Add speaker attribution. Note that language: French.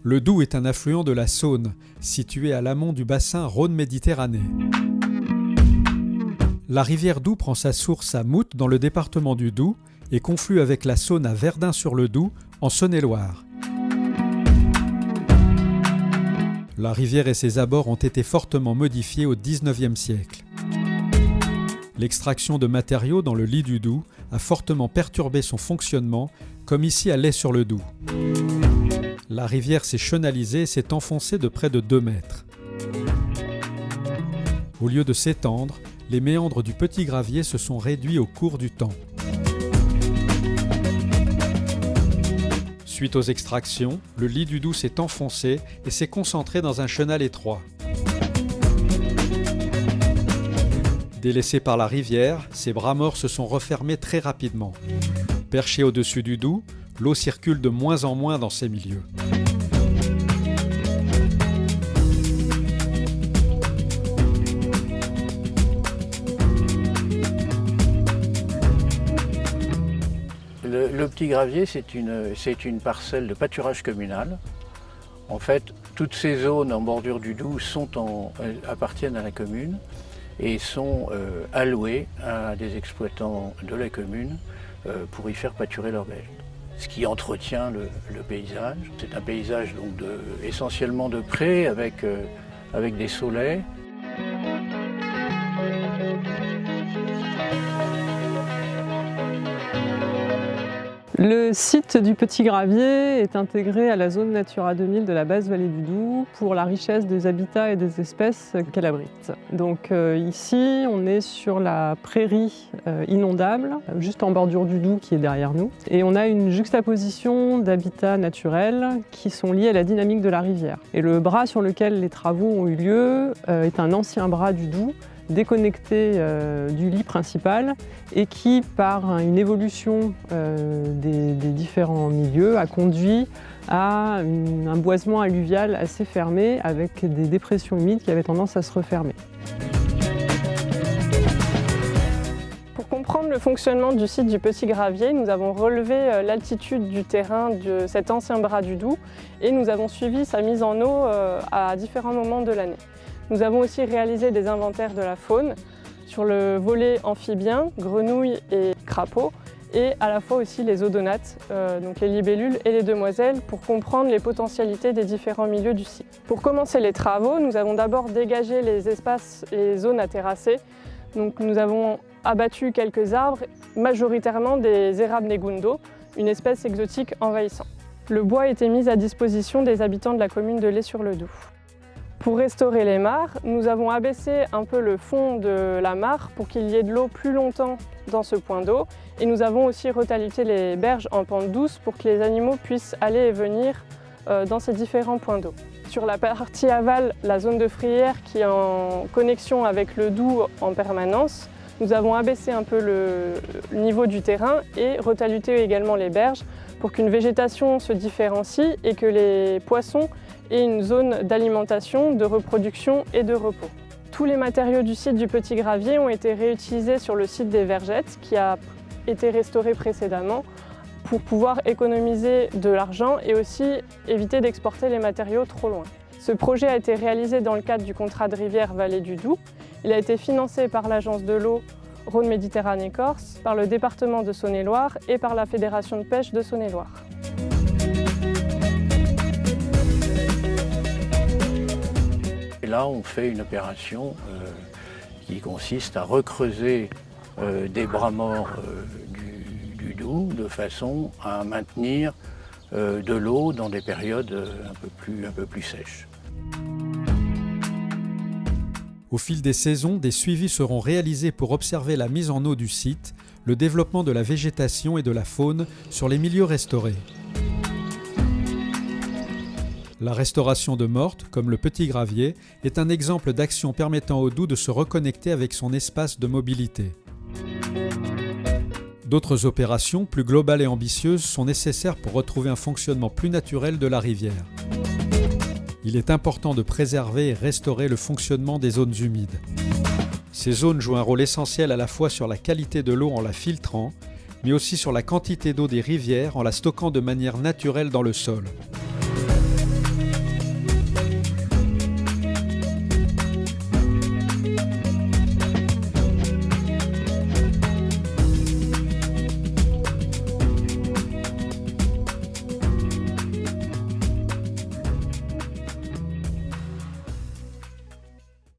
Speaker 1: Le Doubs est un affluent de la Saône, situé à l'amont du bassin Rhône-Méditerranée. La rivière Doubs prend sa source à Mout dans le département du Doubs et conflue avec la Saône à Verdun-sur-le-Doubs en Saône-et-Loire. La rivière et ses abords ont été fortement modifiés au XIXe siècle. L'extraction de matériaux dans le lit du Doubs a fortement perturbé son fonctionnement, comme ici à Lay-sur-le-Doubs. La rivière s'est chenalisée et s'est enfoncée de près de 2 mètres. Au lieu de s'étendre, les méandres du Petit Gravier se sont réduits au cours du temps. Suite aux extractions, le lit du Doubs s'est enfoncé et s'est concentré dans un chenal étroit. Délaissés par la rivière, ces bras morts se sont refermés très rapidement. Perché au-dessus du Doubs, l'eau circule de moins en moins dans ces milieux.
Speaker 2: Le Petit Gravier, c'est une parcelle de pâturage communal. En fait, toutes ces zones en bordure du Doubs appartiennent à la commune et sont allouées à des exploitants de la commune pour y faire pâturer leurs bêtes. Ce qui entretient le paysage. C'est un paysage donc essentiellement de prés avec des saulaies.
Speaker 3: Le site du Petit Gravier est intégré à la zone Natura 2000 de la basse vallée du Doubs pour la richesse des habitats et des espèces qu'elle abrite. Donc ici, on est sur la prairie inondable, juste en bordure du Doubs qui est derrière nous. Et on a une juxtaposition d'habitats naturels qui sont liés à la dynamique de la rivière. Et le bras sur lequel les travaux ont eu lieu est un ancien bras du Doubs, déconnecté du lit principal et qui, par une évolution des différents milieux, a conduit à un boisement alluvial assez fermé avec des dépressions humides qui avaient tendance à se refermer. Pour comprendre le fonctionnement du site du Petit Gravier, nous avons relevé l'altitude du terrain de cet ancien bras du Doubs et nous avons suivi sa mise en eau à différents moments de l'année. Nous avons aussi réalisé des inventaires de la faune sur le volet amphibien, grenouilles et crapauds, et à la fois aussi les odonates, donc les libellules et les demoiselles, pour comprendre les potentialités des différents milieux du site. Pour commencer les travaux, nous avons d'abord dégagé les espaces et les zones à terrasser. Donc nous avons abattu quelques arbres, majoritairement des érables negundo, une espèce exotique envahissante. Le bois a été mis à disposition des habitants de la commune de Lay-sur-le-Doubs. Pour restaurer les mares, nous avons abaissé un peu le fond de la mare pour qu'il y ait de l'eau plus longtemps dans ce point d'eau. Et nous avons aussi retalité les berges en pente douce pour que les animaux puissent aller et venir dans ces différents points d'eau. Sur la partie aval, la zone de Frières qui est en connexion avec le Doubs en permanence, nous avons abaissé un peu le niveau du terrain et retalité également les berges pour qu'une végétation se différencie et que les poissons aient une zone d'alimentation, de reproduction et de repos. Tous les matériaux du site du Petit Gravier ont été réutilisés sur le site des Vergettes qui a été restauré précédemment pour pouvoir économiser de l'argent et aussi éviter d'exporter les matériaux trop loin. Ce projet a été réalisé dans le cadre du contrat de rivière Vallée du Doubs. Il a été financé par l'Agence de l'eau Rhône-Méditerranée-Corse, par le département de Saône-et-Loire et par la Fédération de pêche de Saône-et-Loire.
Speaker 2: Et là, on fait une opération qui consiste à recreuser des bras morts du Doubs de façon à maintenir de l'eau dans des périodes un peu plus sèches.
Speaker 1: Au fil des saisons, des suivis seront réalisés pour observer la mise en eau du site, le développement de la végétation et de la faune sur les milieux restaurés. La restauration de mortes, comme le Petit Gravier, est un exemple d'action permettant au Doubs de se reconnecter avec son espace de mobilité. D'autres opérations, plus globales et ambitieuses, sont nécessaires pour retrouver un fonctionnement plus naturel de la rivière. Il est important de préserver et restaurer le fonctionnement des zones humides. Ces zones jouent un rôle essentiel à la fois sur la qualité de l'eau en la filtrant, mais aussi sur la quantité d'eau des rivières en la stockant de manière naturelle dans le sol.